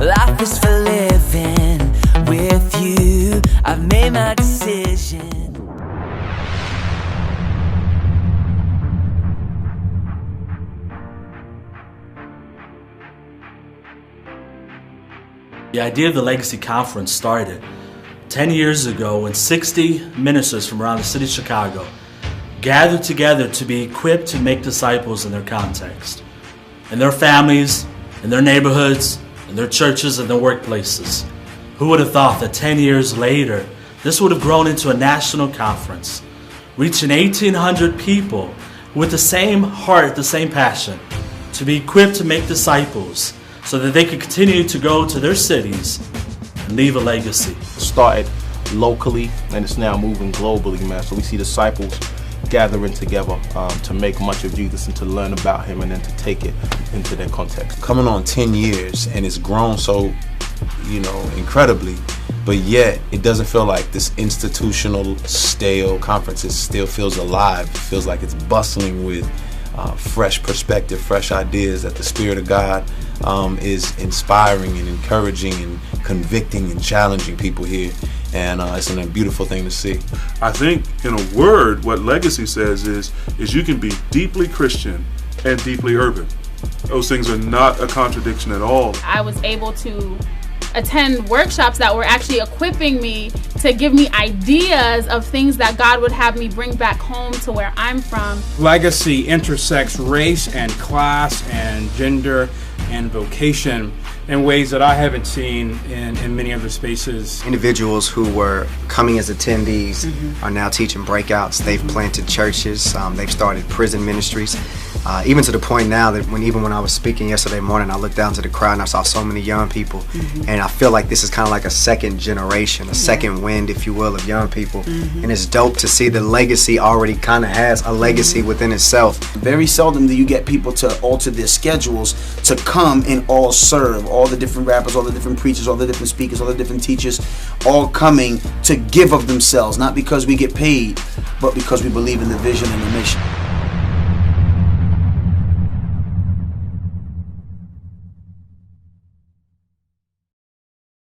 Life is for living with you. I've made my decision. The idea of the Legacy Conference started 10 years ago when 60 ministers from around the city of Chicago gathered together to be equipped to make disciples in their context, in their families, in their neighborhoods, in their churches, and their workplaces. Who would have thought that 10 years later, this would have grown into a national conference, reaching 1,800 people with the same heart, the same passion, to be equipped to make disciples so that they could continue to go to their cities and leave a legacy. It started locally and it's now moving globally, man. So we see disciples gathering together to make much of Jesus and to learn about him and then to take it into their context. Coming on 10 years and it's grown so, incredibly, but yet it doesn't feel like this institutional, stale conference. It still feels alive. It feels like it's bustling with fresh perspective, fresh ideas that the Spirit of God is inspiring and encouraging and convicting and challenging people here. And it's a beautiful thing to see. I think, in a word, what Legacy says is you can be deeply Christian and deeply urban. Those things are not a contradiction at all. I was able to attend workshops that were actually equipping me to give me ideas of things that God would have me bring back home to where I'm from. Legacy intersects race and class and gender and vocation in ways that I haven't seen in many other spaces. Individuals who were coming as attendees are now teaching breakouts. They've planted churches. They've started prison ministries. Even to the point now that even when I was speaking yesterday morning, I looked down to the crowd and I saw so many young people. And I feel like this is kind of like a second generation, a second wind, if you will, of young people. And it's dope to see the Legacy already kind of has a legacy within itself. Very seldom do you get people to alter their schedules to come and all serve. All the different rappers, all the different preachers, all the different speakers, all the different teachers, all coming to give of themselves, not because we get paid, but because we believe in the vision and the mission.